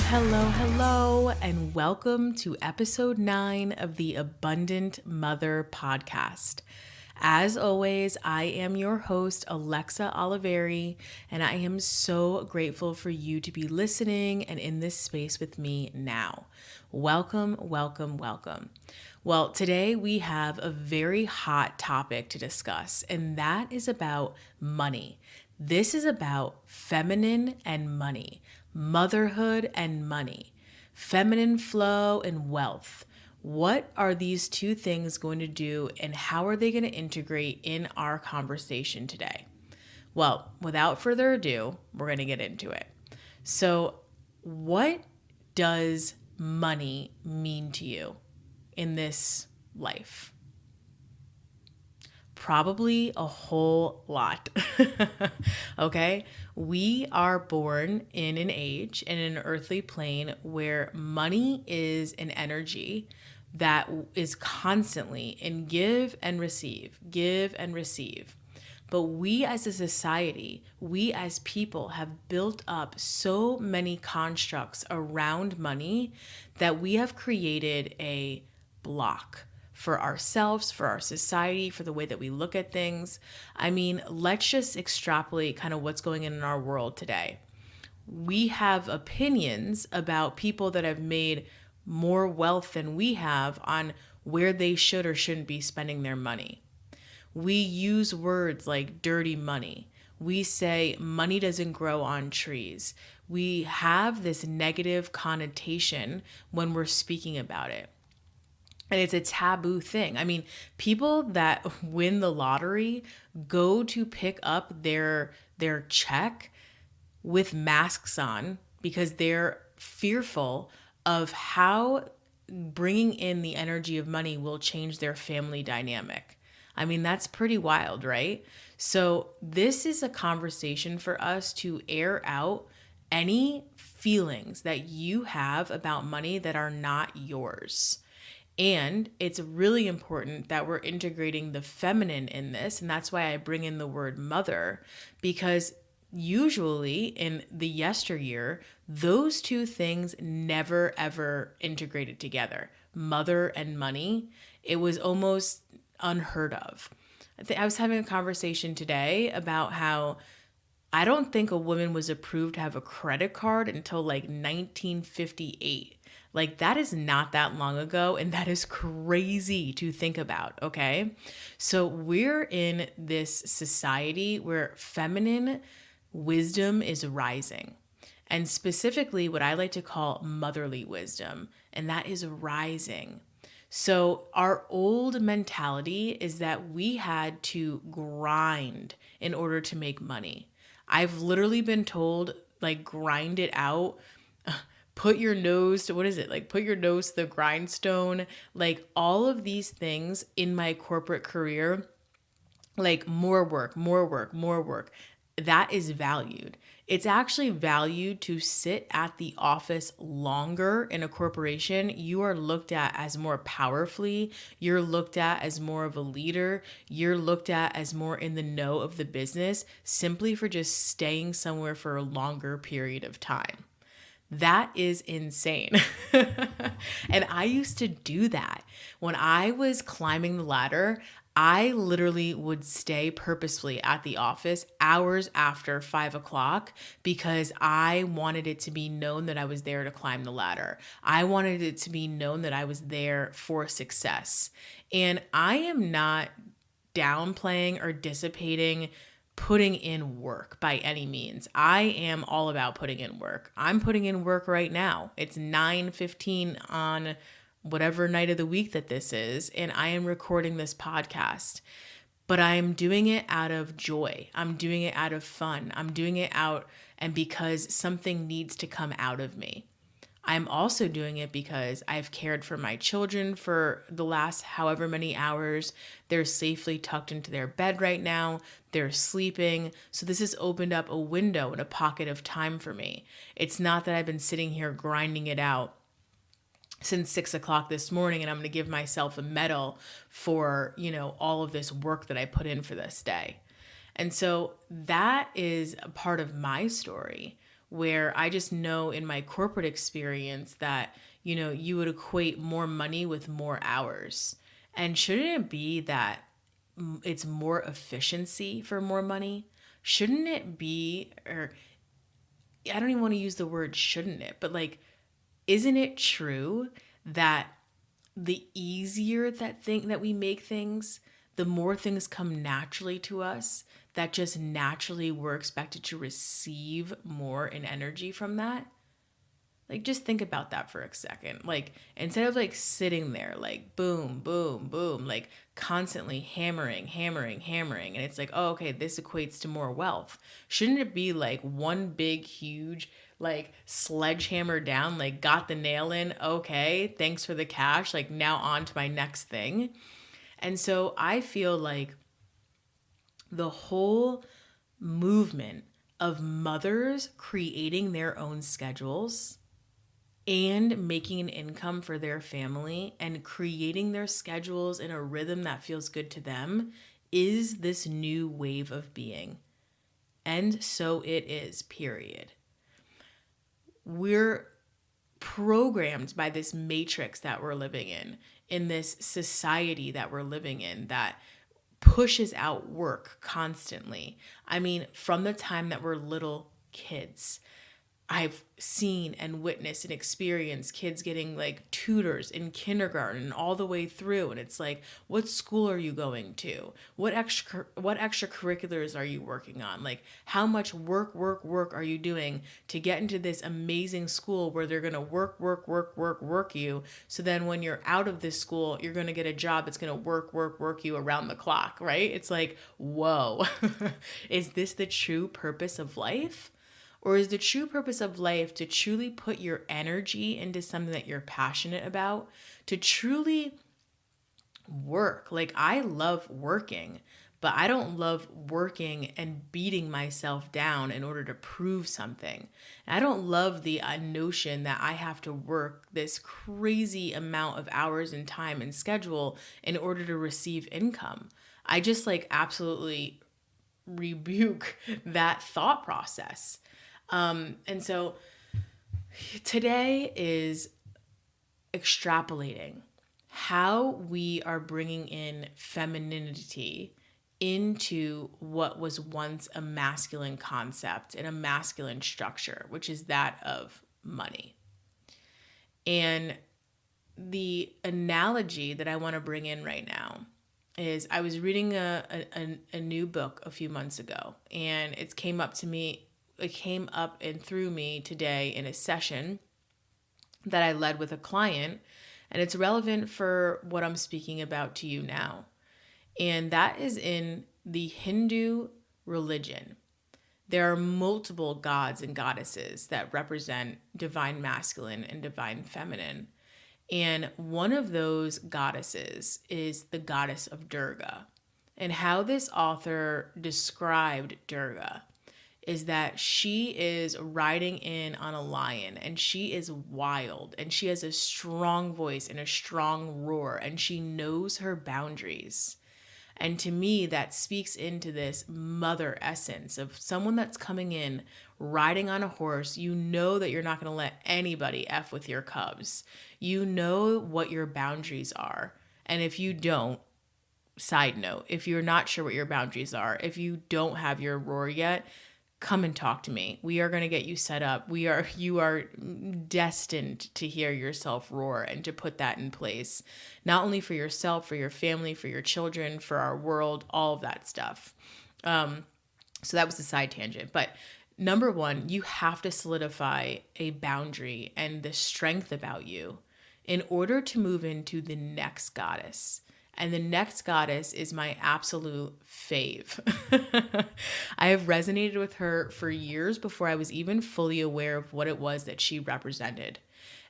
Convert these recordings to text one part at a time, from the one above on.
Hello, and welcome to episode 9 of the Abundant Mother podcast. As always, I am your host, Alexa Oliveri, and I am so grateful for you to be listening and in this space with me now. Welcome. Well, today we have a very hot topic to discuss, and that is about money. This is about feminine and money, motherhood and money, feminine flow and wealth. What are these two things going to do, and how are they going to integrate in our conversation today? Well, without further ado, we're going to get into it. So, what does money mean to you in this life? Probably a whole lot. Okay? We are born in an age and in an earthly plane where money is an energy that is constantly in give and receive. But we as a society, we as people have built up so many constructs around money that we have created a block for ourselves, for our society, for the way that we look at things. I mean, let's just extrapolate kind of what's going on in our world today. We have opinions about people that have made more wealth than we have on where they should or shouldn't be spending their money. We use words like dirty money. We say money doesn't grow on trees. We have this negative connotation when we're speaking about it. And it's a taboo thing. I mean, people that win the lottery go to pick up their check with masks on because they're fearful of how bringing in the energy of money will change their family dynamic. I mean, that's pretty wild, right? So this is a conversation for us to air out any feelings that you have about money that are not yours. And it's really important that we're integrating the feminine in this. And that's why I bring in the word mother, because usually in the yesteryear, those two things never ever integrated together. Mother and money, it was almost unheard of. I was having a conversation today about how I don't think a woman was approved to have a credit card until like 1958. Like, that is not that long ago, and that is crazy to think about, okay? So we're in this society where feminine wisdom is rising, and specifically what I like to call motherly wisdom, and that is rising. So our old mentality is that we had to grind in order to make money. I've literally been told, like, grind it out. Put your nose to, put your nose to the grindstone. Like, all of these things in my corporate career, like more work. That is valued. It's actually valued to sit at the office longer in a corporation. You are looked at as more powerfully. You're looked at as more of a leader. You're looked at as more in the know of the business simply for just staying somewhere for a longer period of time. That is insane. And I used to do that. When I was climbing the ladder, I literally would stay purposefully at the office hours after 5 o'clock because I wanted it to be known that I was there to climb the ladder. I wanted it to be known that I was there for success. And I am not downplaying or dissipating putting in work by any means. I am all about putting in work. I'm putting in work right now. It's 9:15 on whatever night of the week that this is, and I am recording this podcast. But I'm doing it out of joy. I'm doing it out of fun. I'm doing it out and because something needs to come out of me. I'm also doing it because I've cared for my children for the last however many hours. They're safely tucked into their bed right now. They're sleeping. So this has opened up a window and a pocket of time for me. It's not that I've been sitting here grinding it out since 6 o'clock this morning and I'm going to give myself a medal for, all of this work that I put in for this day. And so that is a part of my story where I just know in my corporate experience that, you would equate more money with more hours. And shouldn't it be that it's more efficiency for more money? Shouldn't it be, or I don't even want to use the word shouldn't it, but like, isn't it true that the easier that we make things, the more things come naturally to us, that just naturally we're expected to receive more in energy from that? Like, just think about that for a second. Like, instead of like sitting there, like, boom, boom, boom, like constantly hammering, hammering, hammering, and it's like, oh, okay, this equates to more wealth. Shouldn't it be like one big, huge, like sledgehammer down, like, got the nail in, okay, thanks for the cash, like, now on to my next thing? And so I feel like the whole movement of mothers creating their own schedules and making an income for their family and creating their schedules in a rhythm that feels good to them is this new wave of being. And so it is, period. We're programmed by this matrix that we're living in this society that we're living in that pushes out work constantly. I mean, from the time that we're little kids, I've seen and witnessed and experienced kids getting like tutors in kindergarten and all the way through. And it's like, what school are you going to? What extracurriculars are you working on? Like, how much work are you doing to get into this amazing school where they're going to work you. So then when you're out of this school, you're going to get a job that's going to work you around the clock, right? It's like, whoa, is this the true purpose of life? Or is the true purpose of life to truly put your energy into something that you're passionate about, to truly work? Like, I love working, but I don't love working and beating myself down in order to prove something. And I don't love the notion that I have to work this crazy amount of hours and time and schedule in order to receive income. I just like absolutely rebuke that thought process. And so today is extrapolating how we are bringing in femininity into what was once a masculine concept and a masculine structure, which is that of money. And the analogy that I want to bring in right now is I was reading a new book a few months ago, and it came up and through me today in a session that I led with a client, and it's relevant for what I'm speaking about to you now. And that is in the Hindu religion. There are multiple gods and goddesses that represent divine masculine and divine feminine. And one of those goddesses is the goddess of Durga. And how this author described Durga is that she is riding in on a lion, and she is wild, and she has a strong voice and a strong roar, and she knows her boundaries. And to me, that speaks into this mother essence of someone that's coming in, riding on a horse. You know that you're not going to let anybody F with your cubs. You know what your boundaries are. And if you don't, side note, if you're not sure what your boundaries are, if you don't have your roar yet, come and talk to me. We are going to get you set up. You are destined to hear yourself roar and to put that in place, not only for yourself, for your family, for your children, for our world, all of that stuff. So that was a side tangent. But number one, you have to solidify a boundary and the strength about you in order to move into the next goddess. And the next goddess is my absolute fave. I have resonated with her for years before I was even fully aware of what it was that she represented.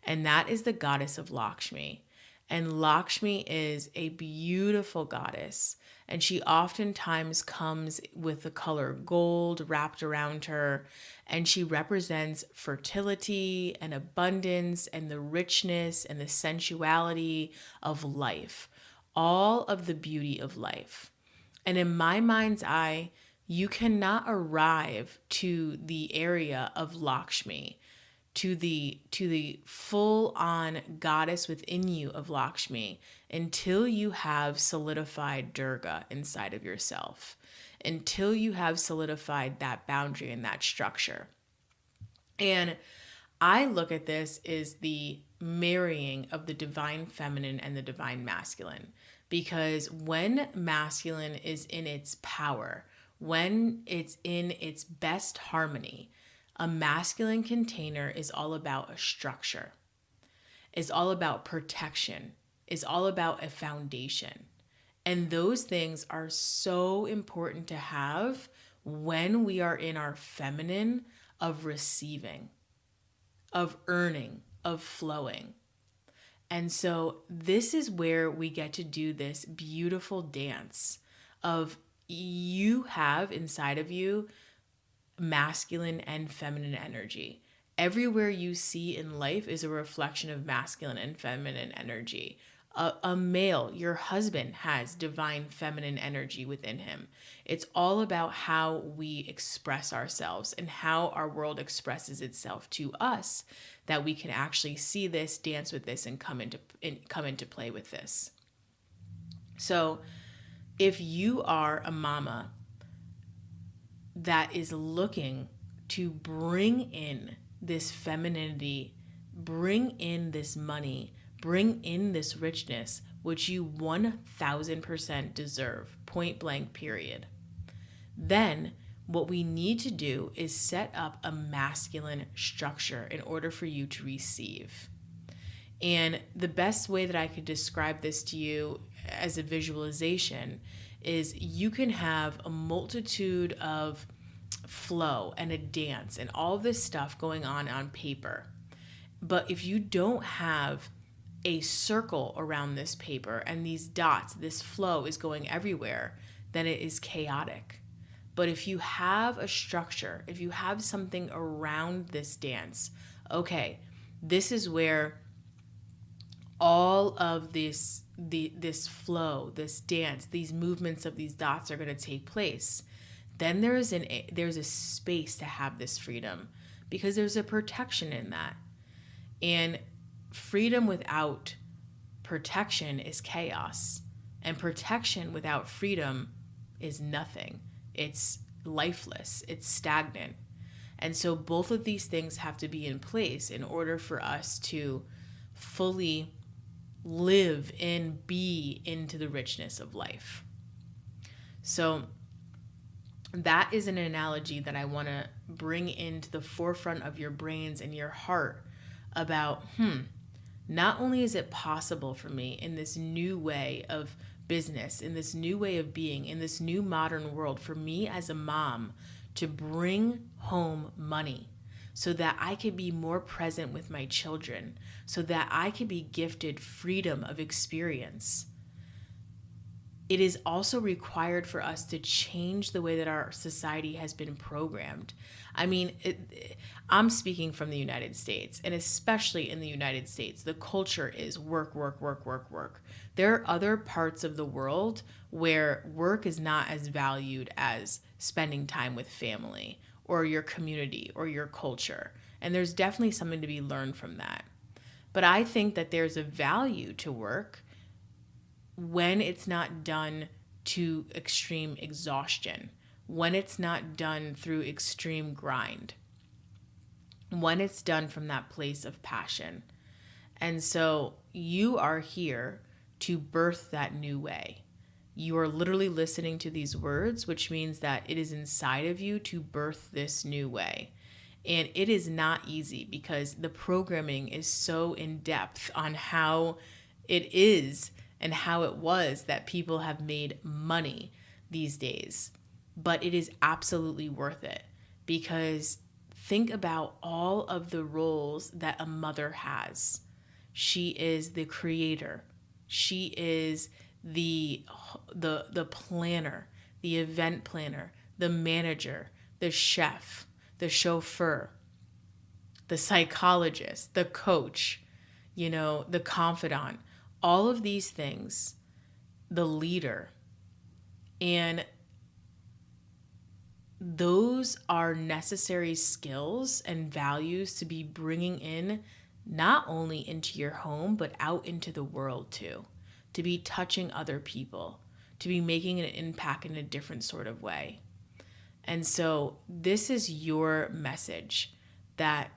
And that is the goddess of Lakshmi. And Lakshmi is a beautiful goddess. And she oftentimes comes with the color gold wrapped around her. And she represents fertility and abundance and the richness and the sensuality of life. All of the beauty of life. And in my mind's eye, You cannot arrive to the area of Lakshmi, to the full on goddess within you of Lakshmi, until you have solidified Durga inside of yourself, until you have solidified that boundary and that structure. And I look at this as the marrying of the divine feminine and the divine masculine. Because when masculine is in its power, when it's in its best harmony, a masculine container is all about a structure, is all about protection, is all about a foundation. And those things are so important to have when we are in our feminine of receiving, of earning, of flowing. And so this is where we get to do this beautiful dance of you have inside of you masculine and feminine energy. Everywhere you see in life is a reflection of masculine and feminine energy. A male, your husband, has divine feminine energy within him. It's all about how we express ourselves and how our world expresses itself to us, that we can actually see this, dance with this, and come into play with this. So if you are a mama that is looking to bring in this femininity, bring in this money, bring in this richness, which you 1000% deserve, point blank, period, then what we need to do is set up a masculine structure in order for you to receive. And the best way that I could describe this to you as a visualization is you can have a multitude of flow and a dance and all this stuff going on paper. But if you don't have a circle around this paper and these dots, this flow is going everywhere, then it is chaotic. But if you have a structure, if you have something around this dance, okay, this is where all of this flow, this dance, these movements of these dots are going to take place. Then there's a space to have this freedom, because there's a protection in that. And freedom without protection is chaos, and protection without freedom is nothing. It's lifeless, it's stagnant. And so both of these things have to be in place in order for us to fully live and be into the richness of life. So that is an analogy that I want to bring into the forefront of your brains and your heart about, not only is it possible for me in this new way of business, in this new way of being, in this new modern world, for me as a mom to bring home money so that I could be more present with my children, so that I could be gifted freedom of experience. It is also required for us to change the way that our society has been programmed. I mean, I'm speaking from the United States, and especially in the United States, the culture is work, work, work, work, work. There are other parts of the world where work is not as valued as spending time with family or your community or your culture. And there's definitely something to be learned from that. But I think that there's a value to work when it's not done to extreme exhaustion, when it's not done through extreme grind, when it's done from that place of passion. And so you are here to birth that new way. You are literally listening to these words, which means that it is inside of you to birth this new way. And it is not easy because the programming is so in depth on how it is and how it was that people have made money these days. But it is absolutely worth it, because think about all of the roles that a mother has. She is the creator. She is the planner, the event planner, the manager, the chef, the chauffeur, the psychologist, the coach, the confidant, all of these things, the leader. And those are necessary skills and values to be bringing in, not only into your home, but out into the world too, to be touching other people, to be making an impact in a different sort of way. And so this is your message, that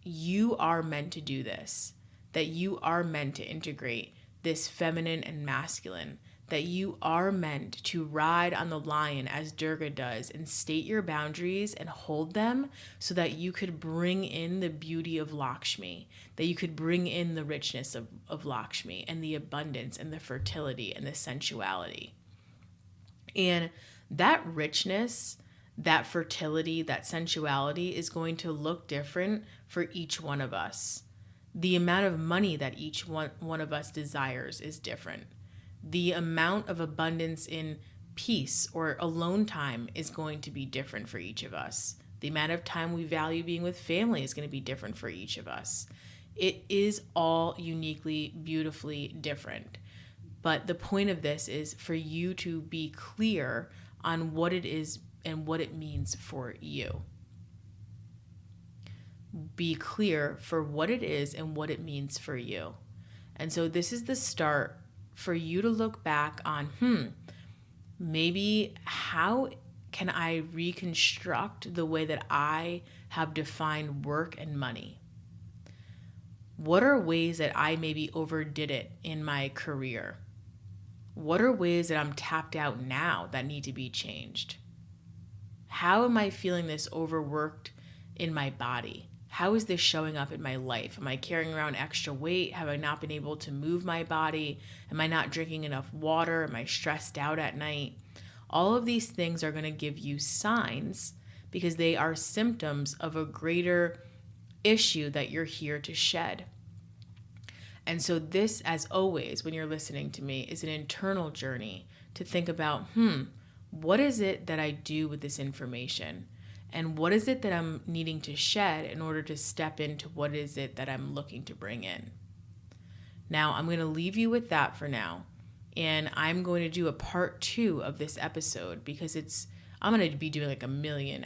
you are meant to do this, that you are meant to integrate this feminine and masculine, that you are meant to ride on the lion as Durga does and state your boundaries and hold them so that you could bring in the beauty of Lakshmi, that you could bring in the richness of Lakshmi and the abundance and the fertility and the sensuality. And that richness, that fertility, that sensuality is going to look different for each one of us. The amount of money that each one of us desires is different. The amount of abundance in peace or alone time is going to be different for each of us. The amount of time we value being with family is going to be different for each of us. It is all uniquely, beautifully different. But the point of this is for you to be clear on what it is and what it means for you. Be clear for what it is and what it means for you. And so this is the start for you to look back on, maybe how can I reconstruct the way that I have defined work and money? What are ways that I maybe overdid it in my career? What are ways that I'm tapped out now that need to be changed? How am I feeling this overworked in my body? How is this showing up in my life? Am I carrying around extra weight? Have I not been able to move my body? Am I not drinking enough water? Am I stressed out at night? All of these things are going to give you signs because they are symptoms of a greater issue that you're here to shed. And so this, as always, when you're listening to me, is an internal journey to think about, what is it that I do with this information? And what is it that I'm needing to shed in order to step into what is it that I'm looking to bring in? Now, I'm going to leave you with that for now. And I'm going to do a part 2 of this episode because I'm going to be doing like a million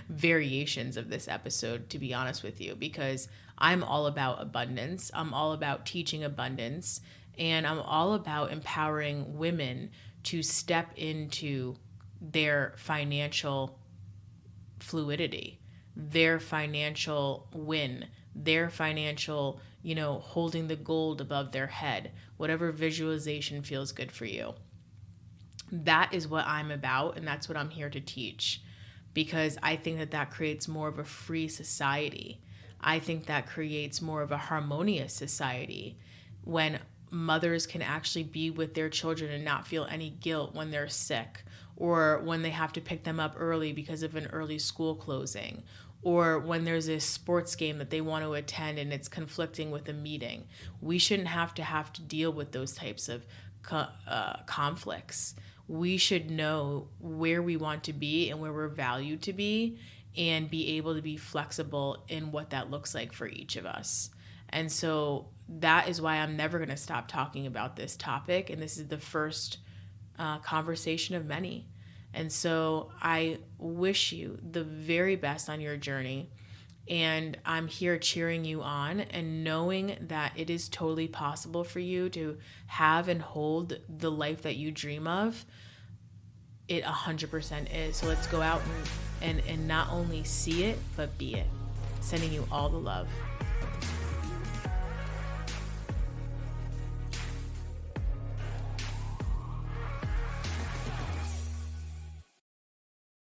variations of this episode, to be honest with you, because I'm all about abundance. I'm all about teaching abundance. And I'm all about empowering women to step into their financial fluidity, their financial win, their financial, holding the gold above their head, whatever visualization feels good for you. That is what I'm about, and that's what I'm here to teach, because I think that creates more of a free society. I think that creates more of a harmonious society when mothers can actually be with their children and not feel any guilt when they're sick, or when they have to pick them up early because of an early school closing, or when there's a sports game that they want to attend and it's conflicting with a meeting. We shouldn't have to deal with those types of conflicts. We should know where we want to be and where we're valued to be, and be able to be flexible in what that looks like for each of us. And so that is why I'm never going to stop talking about this topic. And this is the first conversation of many. And so I wish you the very best on your journey. And I'm here cheering you on and knowing that it is totally possible for you to have and hold the life that you dream of. It 100% is. So let's go out and not only see it, but be it. Sending you all the love.